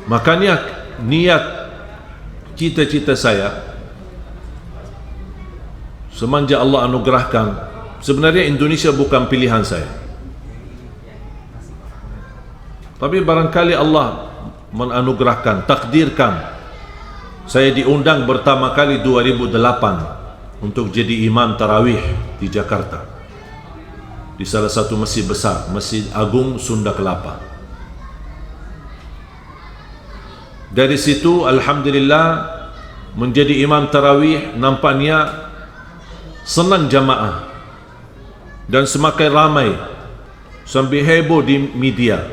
Makanya niat cita-cita saya semenjak Allah anugerahkan, sebenarnya Indonesia bukan pilihan saya, tapi barangkali Allah menanugerahkan, takdirkan saya diundang pertama kali 2008 untuk jadi imam tarawih di Jakarta, di salah satu masjid besar, Masjid Agung Sunda Kelapa. Dari situ alhamdulillah menjadi imam tarawih, nampaknya senang jamaah dan semakin ramai sampai heboh di media,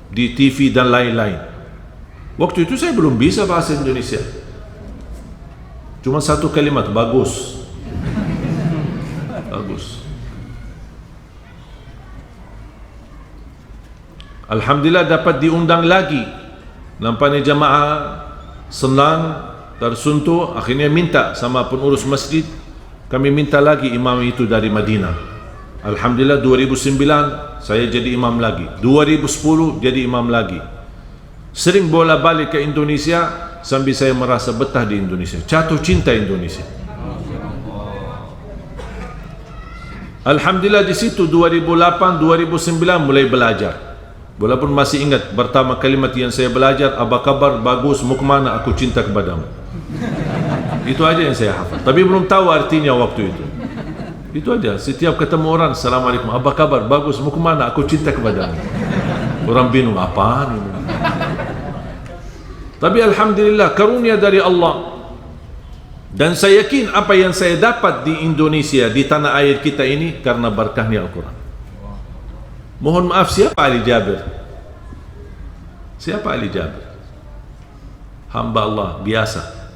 di TV dan lain-lain. Waktu itu saya belum bisa bahasa Indonesia, cuma satu kalimat, bagus. Bagus. Alhamdulillah dapat diundang lagi. Nampaknya jamaah senang, tersentuh, akhirnya minta sama pengurus masjid, kami minta lagi imam itu dari Madinah. Alhamdulillah 2009 saya jadi imam lagi, 2010 jadi imam lagi. Sering bola balik ke Indonesia sambil saya merasa betah di Indonesia, jatuh cinta Indonesia. Alhamdulillah di situ 2008 2009 mulai belajar. Walaupun masih ingat pertama kalimat yang saya belajar, apa kabar, bagus, mau kemana, aku cinta kepadamu. Itu aja yang saya hafal, tapi belum tahu artinya waktu itu. Itu aja, setiap ketemu orang, assalamualaikum, apa kabar, bagus, mau kemana, aku cinta kepadamu. Orang bingung, apaan ini? Tapi alhamdulillah karunia dari Allah. Dan saya yakin apa yang saya dapat di Indonesia, di tanah air kita ini, karena berkahnya Al-Quran. Mohon maaf, siapa Ali Jabir? Siapa Ali Jabir? Hamba Allah biasa,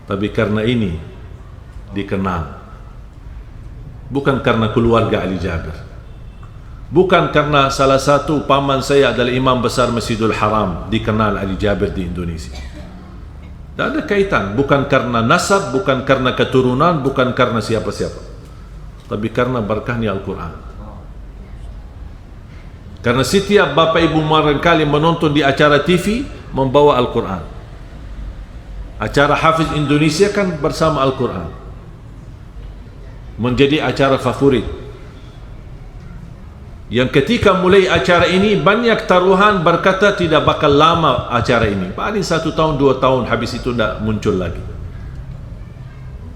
tapi karena ini dikenal. Bukan karena keluarga Ali Jabir, bukan karena salah satu paman saya adalah imam besar Masjidul Haram, dikenal Ali Jabir di Indonesia. Tidak ada kaitan, bukan karena nasab, bukan karena keturunan, bukan karena siapa-siapa, tapi karena berkahnya Al-Quran. Karena setiap bapak ibu barangkali menonton di acara TV membawa Al-Quran. Acara Hafiz Indonesia kan bersama Al-Quran, menjadi acara favorit. Yang ketika mulai acara ini banyak taruhan berkata tidak bakal lama acara ini, paling 1 tahun 2 tahun, habis itu tidak muncul lagi.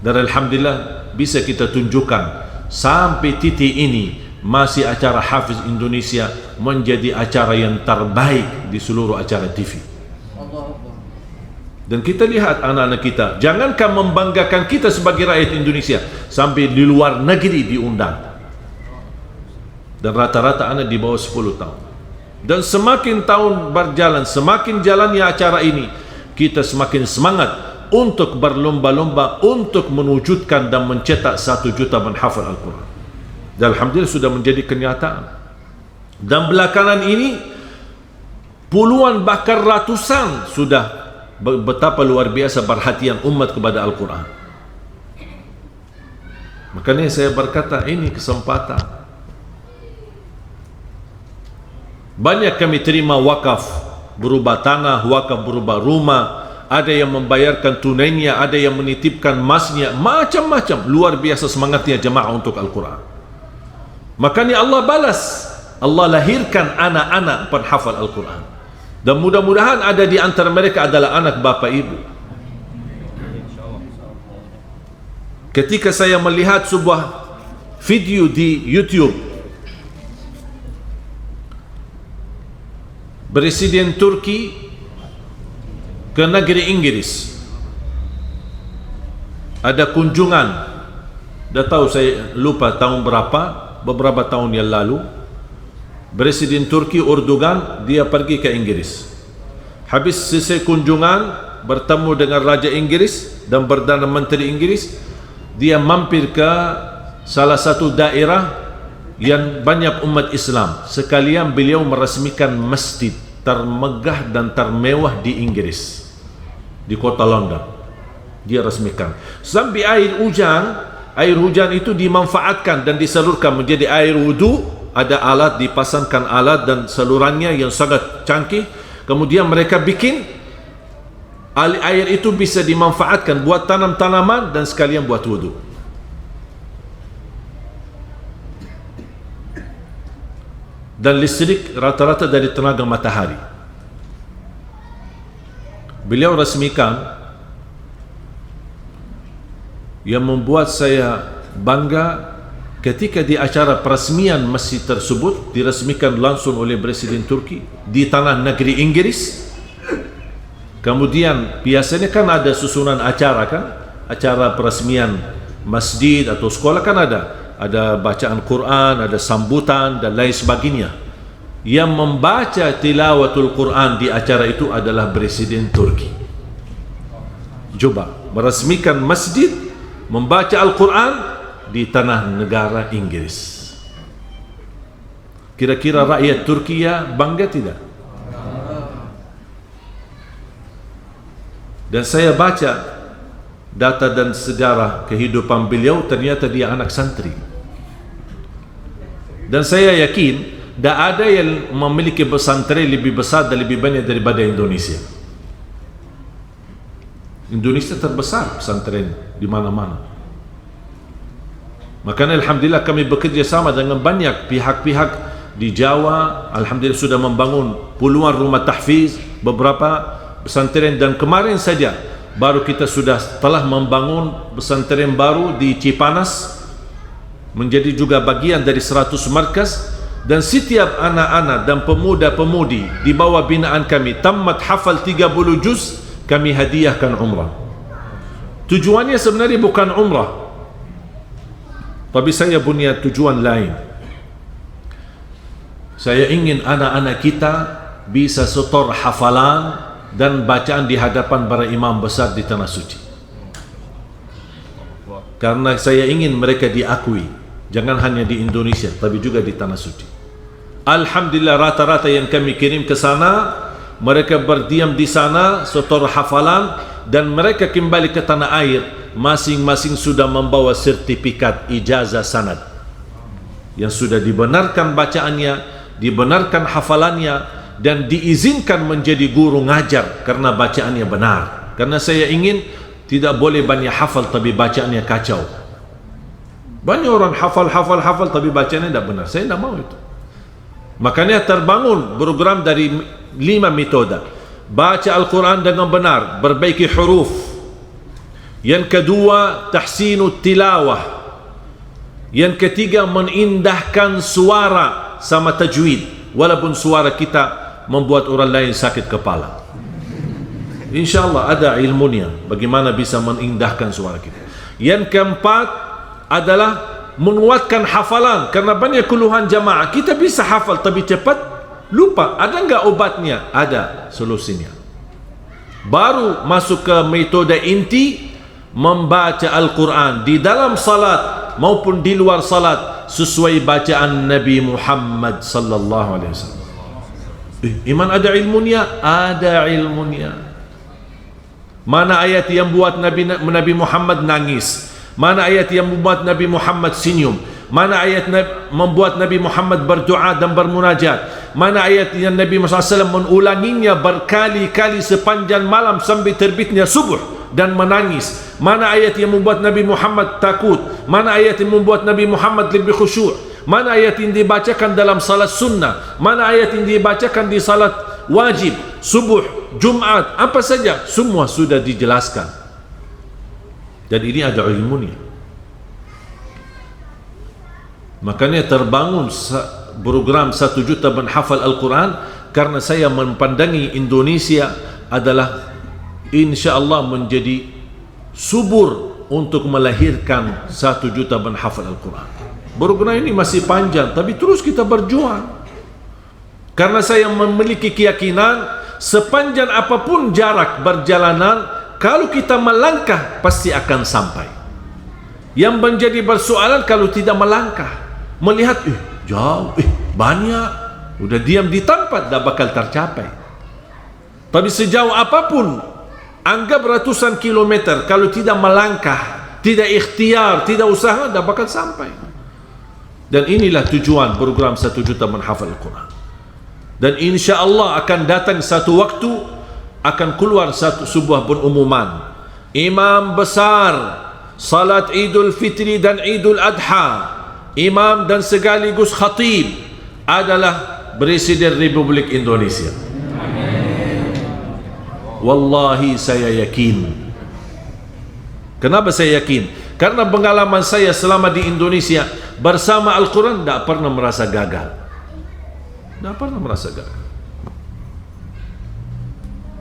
Dan alhamdulillah bisa kita tunjukkan sampai titik ini masih acara Hafiz Indonesia menjadi acara yang terbaik di seluruh acara TV. Dan kita lihat anak-anak kita, jangankan membanggakan kita sebagai rakyat Indonesia, sampai di luar negeri diundang. Dan rata-rata anak di bawah 10 tahun. Dan semakin tahun berjalan, semakin jalannya acara ini, kita semakin semangat untuk berlomba-lomba untuk mewujudkan dan mencetak 1 juta menghafal Al-Quran. Dan alhamdulillah sudah menjadi kenyataan. Dan belakangan ini puluhan bahkan ratusan sudah, betapa luar biasa perhatian umat kepada Al-Quran. Makanya saya berkata ini kesempatan. Banyak kami terima wakaf, berubah tanah, wakaf berubah rumah, ada yang membayarkan tunainya, ada yang menitipkan emasnya, macam-macam. Luar biasa semangatnya jemaah untuk Al-Quran. Makanya Allah balas, Allah lahirkan anak-anak penghafal Al-Quran. Dan mudah-mudahan ada di antara mereka adalah anak bapak ibu. Ketika saya melihat sebuah video di YouTube, Presiden Turki ke negeri Inggris, ada kunjungan, dah tahu saya lupa tahun berapa, beberapa tahun yang lalu, Presiden Turki Erdogan dia pergi ke Inggris. Habis selesai kunjungan, bertemu dengan Raja Inggris dan Perdana Menteri Inggris, dia mampir ke salah satu daerah yang banyak umat Islam. Sekalian beliau meresmikan masjid termegah dan termewah di Inggris, di kota London. Dia resmikan sampai air hujan itu dimanfaatkan dan disalurkan menjadi air wudu ada alat, dipasangkan alat dan salurannya yang sangat canggih. Kemudian mereka bikin air itu bisa dimanfaatkan buat tanam tanaman dan sekalian buat wudu. Dan listrik rata-rata dari tenaga matahari. Beliau resmikan, yang membuat saya bangga ketika di acara peresmian masjid tersebut diresmikan langsung oleh Presiden Turki di tanah negeri Inggris. Kemudian biasanya kan ada susunan acara kan, acara peresmian masjid atau sekolah kan ada bacaan Quran, ada sambutan dan lain sebagainya. Yang membaca tilawatul Quran di acara itu adalah Presiden Turki. Coba meresmikan masjid, membaca Al-Quran di tanah negara Inggris. Kira-kira rakyat Turki bangga tidak? Dan saya baca data dan sejarah kehidupan beliau, ternyata dia anak santri. Dan saya yakin tidak ada yang memiliki pesantren lebih besar dan lebih banyak daripada Indonesia. Indonesia terbesar pesantren di mana-mana. Makanya alhamdulillah kami bekerja sama dengan banyak pihak-pihak di Jawa. Alhamdulillah sudah membangun puluhan rumah tahfiz, beberapa pesantren, dan kemarin saja baru kita sudah telah membangun pesantren baru di Cipanas, menjadi juga bagian dari 100 markas. Dan setiap anak-anak dan pemuda-pemudi di bawah binaan kami tamat hafal 30 juz, kami hadiahkan umrah. Tujuannya sebenarnya bukan umrah, tapi saya punya tujuan lain. Saya ingin anak-anak kita bisa setor hafalan dan bacaan di hadapan para imam besar di Tanah Suci. Karena saya ingin mereka diakui, jangan hanya di Indonesia tapi juga di Tanah Suci. Alhamdulillah rata-rata yang kami kirim ke sana, mereka berdiam di sana, setor hafalan, dan mereka kembali ke tanah air masing-masing sudah membawa sertifikat ijazah sanad yang sudah dibenarkan bacaannya, dibenarkan hafalannya, dan diizinkan menjadi guru ngajar karena bacaannya benar. Karena saya ingin tidak boleh banyak hafal tapi bacaannya kacau. Banyak orang hafal tapi bacaannya tidak benar. Saya tidak mau itu. Makanya terbangun program dari 5 metode. Baca Al-Quran dengan benar, perbaiki huruf. Yang kedua, tahsinut tilawah. Yang ketiga, menindahkan suara sama tajwid, walaupun suara kita membuat orang lain sakit kepala. InsyaAllah ada ilmunya bagaimana bisa menindahkan suara kita. Yang keempat adalah menguatkan hafalan, karena banyak keluhan jamaah, kita bisa hafal tapi cepat lupa. Ada enggak obatnya? Ada solusinya. Baru masuk ke metode inti, membaca Al-Quran di dalam salat maupun di luar salat sesuai bacaan Nabi Muhammad sallallahu alaihi wasallam. Iman ada ilmunya? Ada ilmunya. Mana ayat yang buat Nabi Muhammad nangis? Mana ayat yang membuat Nabi Muhammad senyum? Mana ayat membuat Nabi Muhammad berdoa dan bermunajat? Mana ayat yang Nabi Muhammad SAW mengulanginya berkali-kali sepanjang malam sampai terbitnya subuh dan menangis? Mana ayat yang membuat Nabi Muhammad takut? Mana ayat yang membuat Nabi Muhammad lebih khusyuk? Mana ayat yang dibacakan dalam salat sunnah? Mana ayat yang dibacakan di salat wajib, subuh, Jumat, apa saja? Semua sudah dijelaskan. Dan ini ada ilmunya. Makanya terbangun program 1 juta menghafal Al-Quran, karena saya mempandangi Indonesia adalah insyaAllah menjadi subur untuk melahirkan 1 juta menghafal Al-Quran. Program ini masih panjang, tapi terus kita berjuang. Karena saya memiliki keyakinan sepanjang apapun jarak perjalanan, kalau kita melangkah pasti akan sampai. Yang menjadi persoalan kalau tidak melangkah, melihat jauh, banyak, udah diam di tempat, tak bakal tercapai. Tapi sejauh apapun, anggap ratusan kilometer, kalau tidak melangkah, tidak ikhtiar, tidak usaha, tak bakal sampai. Dan inilah tujuan program 1 juta menghafal Al-Quran. Dan insya Allah akan datang satu waktu, akan keluar sebuah pengumuman. Imam besar salat Idul Fitri dan Idul Adha, imam dan sekaligus khatib adalah Presiden Republik Indonesia. Wallahi saya yakin. Kenapa saya yakin? Karena pengalaman saya selama di Indonesia bersama Al-Quran tidak pernah merasa gagal. Tidak pernah merasa gagal.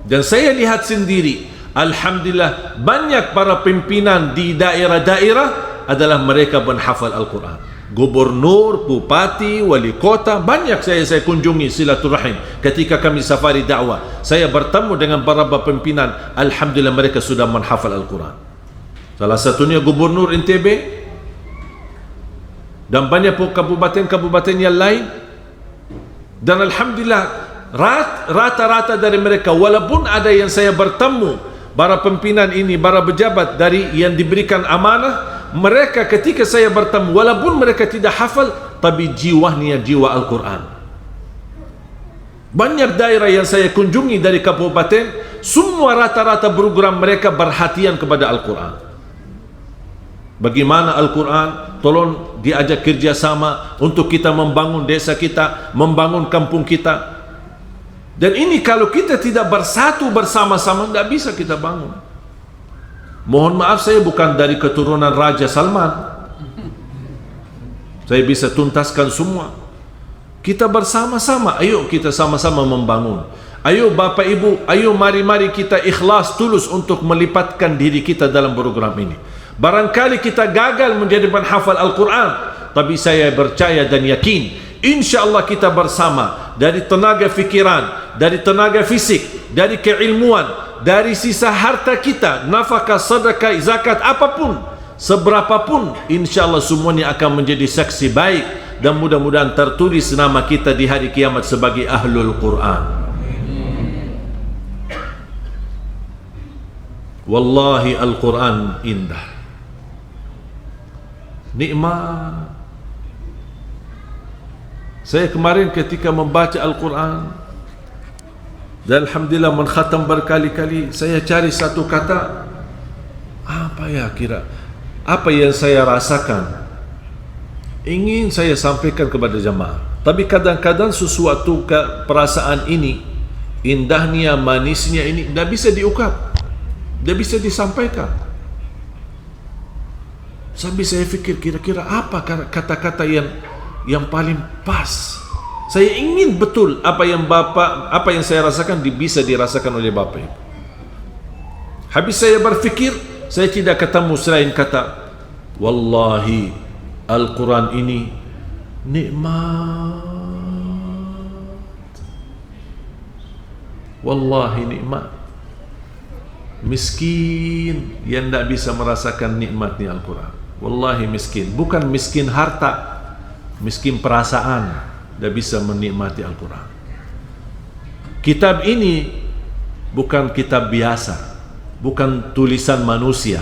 Dan saya lihat sendiri, alhamdulillah, banyak para pimpinan di daerah-daerah adalah mereka menghafal Al-Quran. Gubernur, bupati, wali kota, banyak saya kunjungi silaturahim. Ketika kami safari dakwah, saya bertemu dengan para pimpinan, alhamdulillah mereka sudah menghafal Al-Quran. Salah satunya Gubernur NTB dan banyak kabupaten-kabupaten yang lain. Dan alhamdulillah rata-rata dari mereka, walaupun ada yang saya bertemu para pimpinan ini, para pejabat dari yang diberikan amanah, mereka ketika saya bertemu, walaupun mereka tidak hafal, tapi jiwanya jiwa Al-Quran. Banyak daerah yang saya kunjungi dari kabupaten, semua rata-rata program mereka perhatian kepada Al-Quran. Bagaimana Al-Quran, tolong diajak kerjasama untuk kita membangun desa kita, membangun kampung kita. Dan ini kalau kita tidak bersatu bersama-sama, tidak bisa kita bangun. Mohon maaf, saya bukan dari keturunan Raja Salman. Saya bisa tuntaskan semua. Kita bersama-sama, ayo kita sama-sama membangun. Ayo Bapak Ibu, ayo mari-mari kita ikhlas tulus untuk melipatkan diri kita dalam program ini. Barangkali kita gagal menjadi penghafal Al-Quran, tapi saya percaya dan yakin, insya Allah kita bersama, dari tenaga fikiran, dari tenaga fisik, dari keilmuan, dari sisa harta kita, nafkah, sedekah, zakat, apapun, seberapapun, insya Allah semuanya akan menjadi saksi baik, dan mudah-mudahan tertulis nama kita di hari kiamat sebagai Ahlul Quran. Wallahi Al-Quran indah, nikmat. Saya kemarin ketika membaca Al-Quran dan alhamdulillah menkhatam berkali-kali, saya cari satu kata, apa ya kira, apa yang saya rasakan, ingin saya sampaikan kepada jemaah. Tapi kadang-kadang sesuatu perasaan ini, indahnya, manisnya ini tidak bisa diungkap, tidak bisa disampaikan. Sambil saya fikir kira-kira apa kata-kata yang paling pas. Saya ingin betul apa yang saya rasakan bisa dirasakan oleh Bapak Ibu. Habis saya berfikir, saya tidak ketemu selain kata, wallahi Al-Quran ini nikmat. Wallahi nikmat. Miskin yang tidak bisa merasakan nikmatnya Al-Quran. Wallahi miskin, bukan miskin harta, miskin perasaan, tidak bisa menikmati Al-Quran. Kitab ini bukan kitab biasa, bukan tulisan manusia,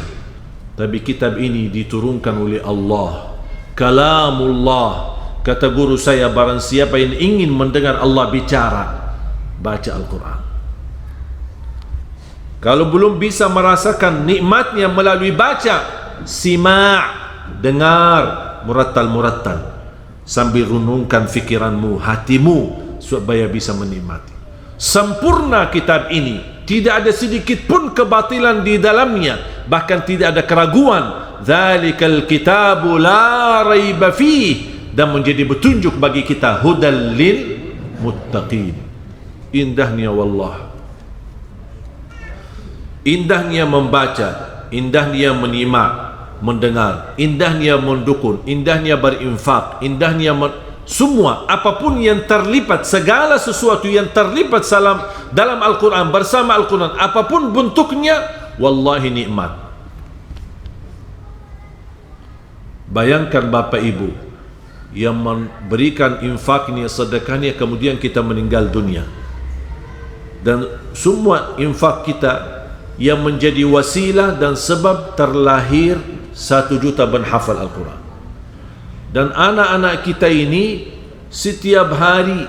tapi kitab ini diturunkan oleh Allah, kalamullah. Kata guru saya, barang siapa yang ingin mendengar Allah bicara, baca Al-Quran. Kalau belum bisa merasakan nikmatnya melalui baca, sima', dengar murattal sambil renungkan fikiranmu, hatimu, supaya bisa menikmati. Sempurna kitab ini, tidak ada sedikit pun kebatilan di dalamnya, bahkan tidak ada keraguan. Dzalikal kitabu la raiba fih, dan menjadi petunjuk bagi kita, hudal lil muttaqin. Indahnya wallah, indahnya membaca, indahnya menyimak, mendengar, indahnya mendukun, indahnya berinfak, indahnya semua, apapun yang terlibat, segala sesuatu yang terlibat dalam Al-Quran, bersama Al-Quran, apapun bentuknya, wallahi nikmat. Bayangkan Bapak Ibu yang memberikan infaknya, sedekahnya, kemudian kita meninggal dunia, dan semua infak kita yang menjadi wasilah dan sebab terlahir 1 juta penghafal Al-Quran. Dan anak-anak kita ini setiap hari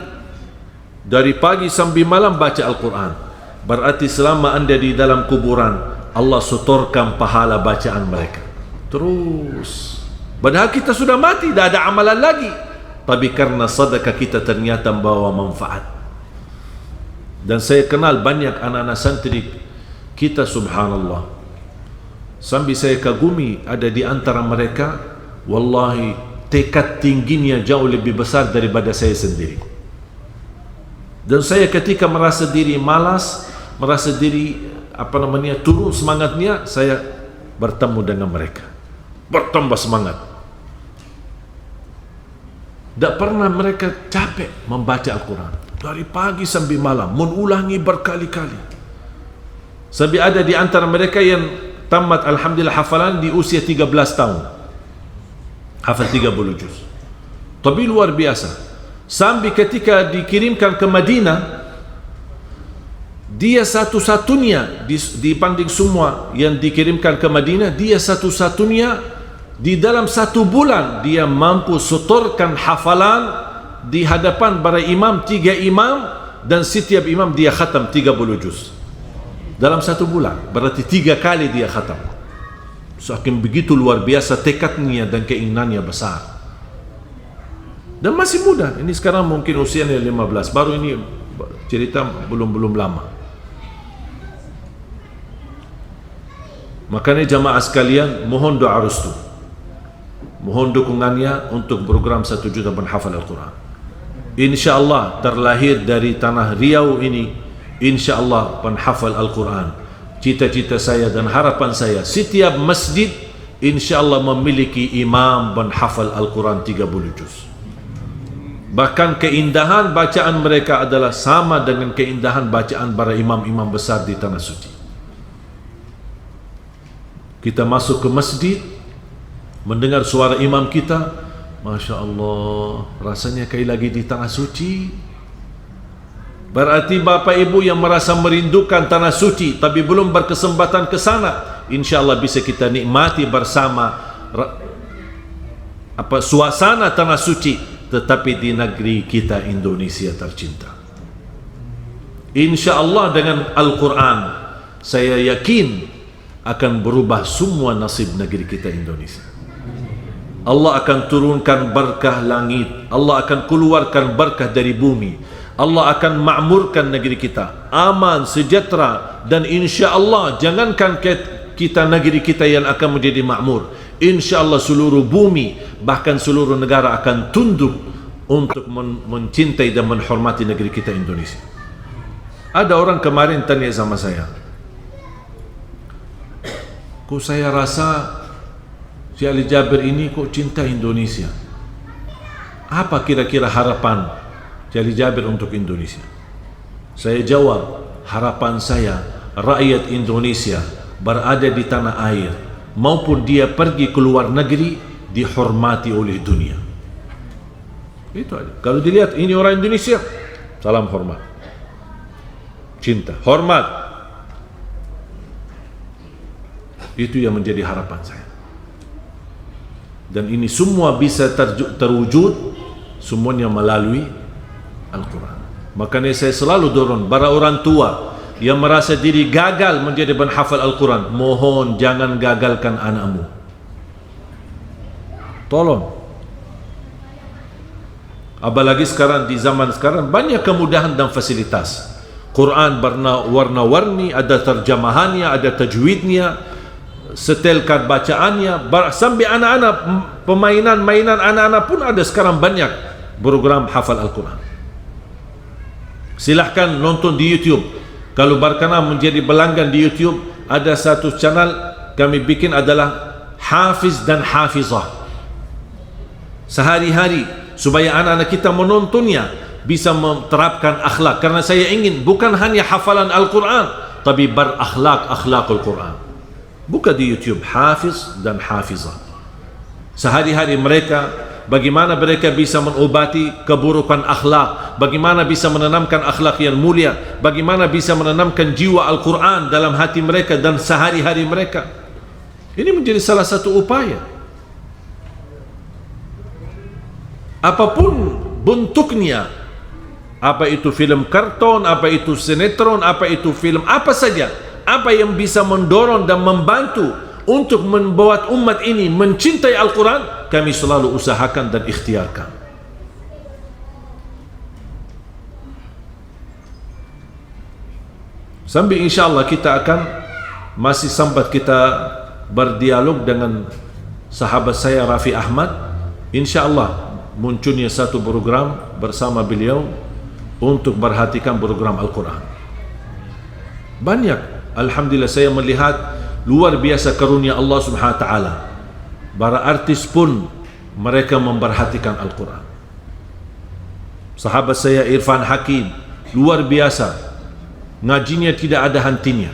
dari pagi sampai malam baca Al-Quran. Berarti selama anda di dalam kuburan, Allah setorkan pahala bacaan mereka terus. Padahal kita sudah mati, tidak ada amalan lagi, tapi karena sedekah kita ternyata membawa manfaat. Dan saya kenal banyak anak-anak santri kita, subhanallah, sambil saya kagumi ada di antara mereka, wallahi tekad tingginya jauh lebih besar daripada saya sendiri. Dan saya ketika merasa diri malas, merasa diri turun semangatnya, saya bertemu dengan mereka, bertambah semangat. Tak pernah mereka capek membaca Al-Quran dari pagi sampai malam, mengulangi berkali-kali. Sampai ada di antara mereka yang tamat alhamdulillah hafalan di usia 13 tahun, hafal 30 juz. Tapi luar biasa. Sampai ketika dikirimkan ke Madinah, dia satu-satunya dibanding semua yang dikirimkan ke Madinah, dia satu-satunya di dalam 1 bulan dia mampu setorkan hafalan di hadapan para imam, 3 imam, dan setiap imam dia khatam 30 juz dalam 1 bulan. Berarti 3 kali dia khatam. Saking begitu luar biasa tekadnya dan keinginannya besar. Dan masih muda. Ini sekarang mungkin usianya 15. Baru ini cerita belum lama. Makanya jamaah sekalian, mohon doa restu, mohon dukungannya untuk program 1 juta penghafal Al-Quran. InsyaAllah terlahir dari tanah Riau ini, InsyaAllah penghafal Al-Quran. Cita-cita saya dan harapan saya, setiap masjid InsyaAllah memiliki imam penghafal Al-Quran 30 juz. Bahkan keindahan bacaan mereka adalah sama dengan keindahan bacaan para imam-imam besar di tanah suci. Kita masuk ke masjid, mendengar suara imam kita, Masya Allah, rasanya kayak lagi di tanah suci. Berarti Bapak Ibu yang merasa merindukan tanah suci tapi belum berkesempatan ke sana, InsyaAllah bisa kita nikmati bersama suasana tanah suci, tetapi di negeri kita Indonesia tercinta. InsyaAllah dengan Al-Quran saya yakin akan berubah semua nasib negeri kita Indonesia. Allah akan turunkan berkah langit, Allah akan keluarkan berkah dari bumi, Allah akan makmurkan negeri kita aman, sejahtera, dan insya-Allah jangankan kita negeri kita yang akan menjadi makmur, insya-Allah seluruh bumi bahkan seluruh negara akan tunduk untuk mencintai dan menghormati negeri kita Indonesia. Ada orang kemarin tanya sama saya, kok saya rasa si Ali Jabir ini kok cinta Indonesia? Apa kira-kira harapan si Ali Jabir untuk Indonesia? Saya jawab, harapan saya rakyat Indonesia berada di tanah air maupun dia pergi ke luar negeri dihormati oleh dunia. Itu aja. Kalau dilihat ini orang Indonesia, salam hormat, cinta, hormat. Itu yang menjadi harapan saya. Dan ini semua bisa terwujud semuanya melalui Al-Quran. Makanya saya selalu dorong para orang tua yang merasa diri gagal menjadi penghafal Al-Quran, mohon jangan gagalkan anakmu. Tolong. Apalagi sekarang, di zaman sekarang banyak kemudahan dan fasilitas. Quran warna-warni, ada terjemahannya, ada tajwidnya, setel kad bacaannya, sampai anak-anak mainan anak-anak pun ada sekarang banyak program hafal Al-Quran. Silahkan nonton di YouTube. Kalau berkenan menjadi pelanggan di YouTube, ada satu channel kami bikin adalah Hafiz dan Hafizah. Sehari-hari supaya anak-anak kita menontonnya bisa menerapkan akhlak. Karena saya ingin bukan hanya hafalan Al-Quran, tapi berakhlak Al-Quran. Buka di YouTube Hafiz dan Hafizah. Sehari-hari mereka, bagaimana mereka bisa mengobati keburukan akhlak, bagaimana bisa menanamkan akhlak yang mulia, bagaimana bisa menanamkan jiwa Al-Quran dalam hati mereka dan sehari-hari mereka. Ini menjadi salah satu upaya. apapun bentuknya, apa itu film kartun, apa itu sinetron, apa itu film apa saja, apa yang bisa mendorong dan membantu untuk membuat umat ini mencintai Al-Quran, kami selalu usahakan dan ikhtiarkan. Sambil insyaAllah kita akan masih sempat kita berdialog dengan sahabat saya Raffi Ahmad. InsyaAllah munculnya satu program bersama beliau untuk perhatikan program Al-Quran. Banyak, alhamdulillah saya melihat luar biasa karunia Allah Subhanahu Wa Taala. Para artis pun mereka memperhatikan Al-Quran. Sahabat saya Irfan Hakim luar biasa, ngajinya tidak ada hentinya.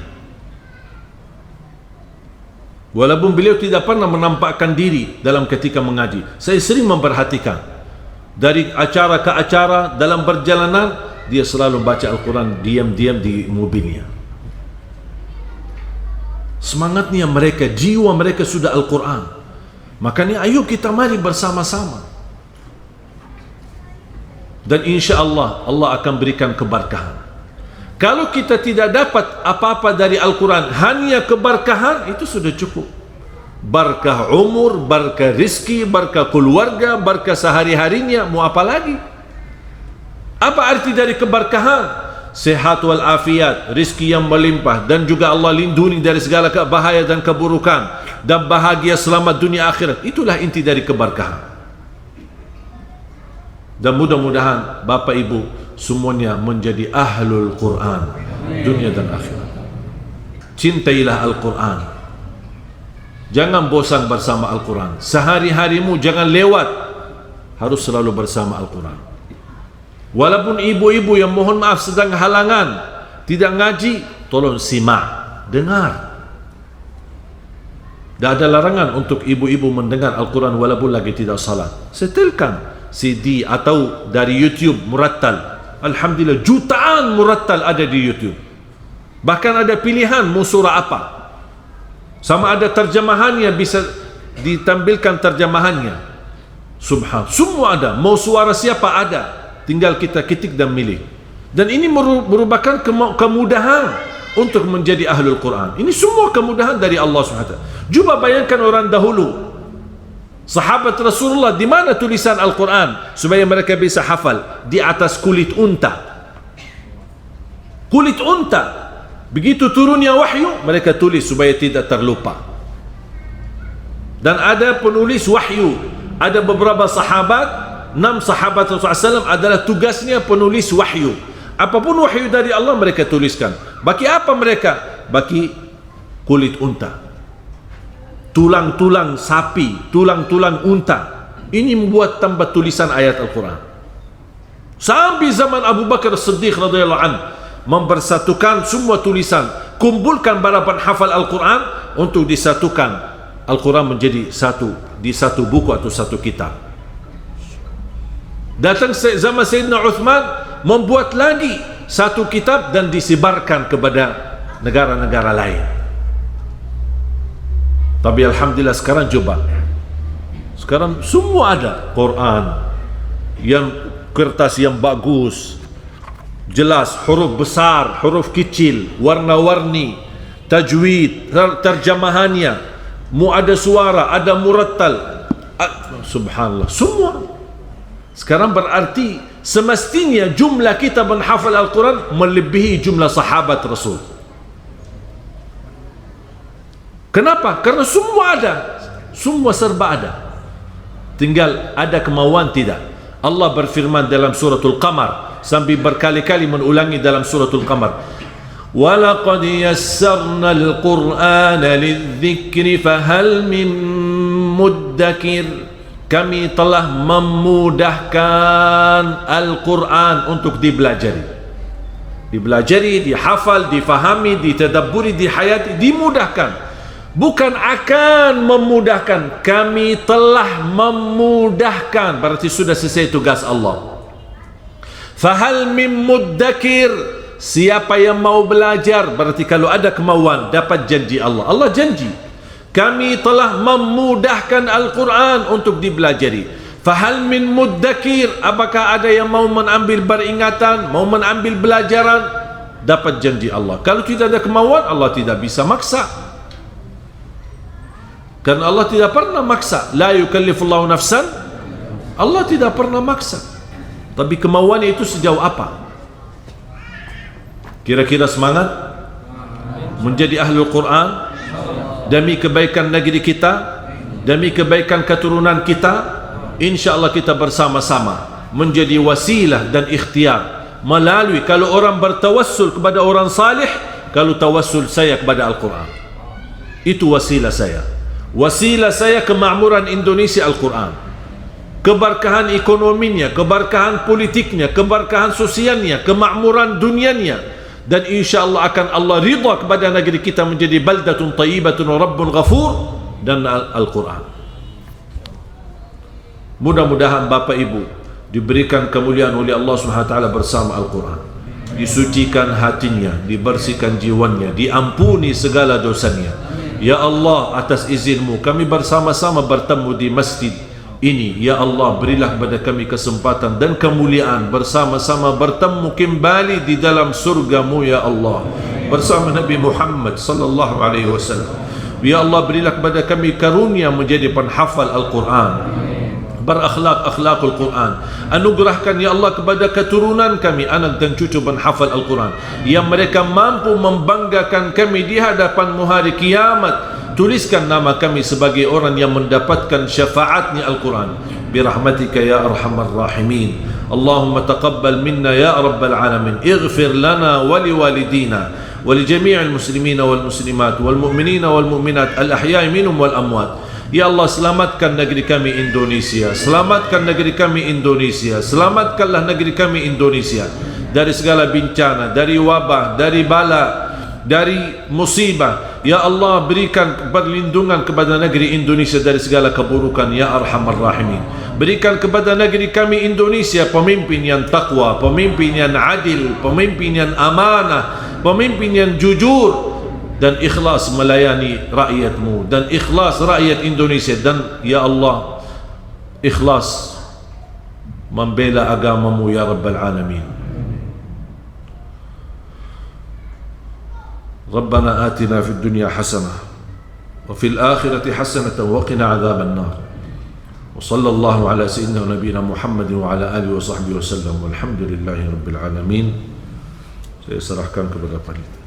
Walaupun beliau tidak pernah menampakkan diri dalam ketika mengaji, saya sering memperhatikan dari acara ke acara dalam perjalanan dia selalu baca Al-Quran diam-diam di mobilnya. Semangatnya mereka, jiwa mereka sudah Al-Quran. Makanya ayo kita mari bersama-sama, dan insya Allah Allah akan berikan keberkahan. Kalau kita tidak dapat apa-apa dari Al-Quran, hanya keberkahan, itu sudah cukup. Berkah umur, berkah rizki, berkah keluarga, berkah sehari-harinya, mau apa lagi? Apa arti dari keberkahan? Sehat wal afiat, rizki yang melimpah, dan juga Allah lindungi dari segala bahaya dan keburukan, dan bahagia selamat dunia akhirat. Itulah inti dari keberkahan. Dan mudah-mudahan Bapak Ibu semuanya menjadi ahlul Quran dunia dan akhirat. Cintailah Al-Quran, jangan bosan bersama Al-Quran. Sehari-harimu jangan lewat, harus selalu bersama Al-Quran. Walaupun ibu-ibu yang mohon maaf sedang halangan tidak ngaji, tolong simak, dengar. Tidak ada larangan untuk ibu-ibu mendengar Al-Quran walaupun lagi tidak salat. Setelkan CD atau dari YouTube murattal. Alhamdulillah jutaan murattal ada di YouTube. Bahkan ada pilihan mau surah apa, sama ada terjemahannya, bisa ditampilkan terjemahannya. Subhan, semua ada. Mau suara siapa ada, tinggal kita ketik dan milih. Dan ini merupakan kemudahan untuk menjadi ahlul Quran. Ini semua kemudahan dari Allah SWT. Cuba bayangkan orang dahulu, sahabat Rasulullah, di mana tulisan Al-Quran supaya mereka bisa hafal? Di atas kulit unta. Kulit unta. Begitu turunnya wahyu, mereka tulis supaya tidak terlupa. Dan ada penulis wahyu. Ada beberapa sahabat, 6 sahabat Rasulullah SAW adalah tugasnya penulis wahyu. Apapun wahyu dari Allah mereka tuliskan. Bagi apa mereka? Bagi kulit unta, tulang-tulang sapi, tulang-tulang unta. Ini membuat tambah tulisan ayat Al-Quran. Sampai zaman Abu Bakar Siddiq radhiyallahu anhu mempersatukan semua tulisan, kumpulkan balapan hafal Al-Quran untuk disatukan Al-Quran menjadi satu, di satu buku atau satu kitab. Datang zaman Sayyidina Uthman, membuat lagi satu kitab dan disebarkan kepada negara-negara lain. Tapi alhamdulillah sekarang coba, sekarang semua ada Quran yang kertas yang bagus, jelas, huruf besar, huruf kecil, warna-warni, tajwid, terjemahannya, mu ada suara, ada murattal. Subhanallah, semua. Sekarang berarti semestinya jumlah kita menghafal Al-Quran melebihi jumlah sahabat Rasul. Kenapa? Karena semua ada, semua serba ada. Tinggal ada kemauan tidak. Allah berfirman dalam suratul Qamar, sampai berkali-kali mengulangi dalam suratul Qamar, وَلَقَدْ يَسَّرْنَا الْقُرْآنَ لِلذِّكْرِ فَهَلْ مِن مُدَّكِرٍ. Kami telah memudahkan Al-Quran untuk dipelajari, dihafal, difahami, ditadabburi, dihayati, dimudahkan. Bukan akan memudahkan, kami telah memudahkan. Berarti sudah selesai tugas Allah. Fahal mim muddakir, siapa yang mau belajar, berarti kalau ada kemauan dapat janji Allah. Allah janji, kami telah memudahkan Al-Quran untuk dipelajari. Fahal min muddakir, apakah ada yang mau mengambil beringatan, mau mengambil belajaran? Dapat janji Allah. Kalau tidak ada kemauan, Allah tidak bisa maksa. Karena Allah tidak pernah maksa. La yukallifullahu nafsan, Allah tidak pernah maksa. Tapi kemauannya itu sejauh apa? Kira-kira semangat menjadi ahlul Quran demi kebaikan negeri kita, demi kebaikan keturunan kita. InsyaAllah kita bersama-sama menjadi wasilah dan ikhtiar melalui, kalau orang bertawassul kepada orang salih, kalau tawassul saya kepada Al-Quran, itu wasilah saya. Wasilah saya kemakmuran Indonesia Al-Quran, keberkahan ekonominya, keberkahan politiknya, keberkahan sosialnya, kemakmuran dunianya. Dan insyaAllah akan Allah ridha kepada negeri kita menjadi baldatun tayyibatun wa rabbun ghafur dan Al-Quran. Mudah-mudahan Bapak Ibu diberikan kemuliaan oleh Allah SWT bersama Al-Quran, disucikan hatinya, dibersihkan jiwanya, diampuni segala dosanya. Ya Allah, atas izinmu kami bersama-sama bertemu di masjid ini. Ya Allah, berilah kepada kami kesempatan dan kemuliaan bersama-sama bertemu kembali di dalam surgamu ya Allah, bersama Nabi Muhammad sallallahu alaihi wasallam. Ya Allah, berilah kepada kami karunia menjadi penghafal Al-Quran, berakhlak-akhlakul Quran. Anugerahkan ya Allah kepada keturunan kami, anak dan cucu penghafal Al-Quran, yang mereka mampu membanggakan kami di hadapan hari kiamat. Tuliskan nama kami sebagai orang yang mendapatkan syafaatnya Al-Quran birahmatika ya arhamar rahimin. Allahumma taqabbal minna ya rabbal alamin. Ighfir lana wa liwalidina wa li jami'il muslimina wal muslimat wal mu'minina wal mu'minat al ahya'i minhum wal amwat. Ya Allah, selamatkan negeri kami Indonesia, selamatkan negeri kami Indonesia, selamatkanlah negeri kami Indonesia dari segala bencana, dari wabah, dari bala, dari musibah. Ya Allah, berikan perlindungan kepada negeri Indonesia dari segala keburukan ya arhamar rahimin. Berikan kepada negeri kami Indonesia pemimpin yang takwa, pemimpin yang adil, pemimpin yang amanah, pemimpin yang jujur dan ikhlas melayani rakyatmu, dan ikhlas rakyat Indonesia, dan ya Allah ikhlas membela agamamu ya rabbal alamin. ربنا آتنا في الدنيا حسنة وفي الآخرة حسنة وقنا عذاب النار وصلى الله على سيدنا ونبينا محمد وعلى آله وصحبه وسلم والحمد لله رب العالمين. Saya serahkan kepada panitia.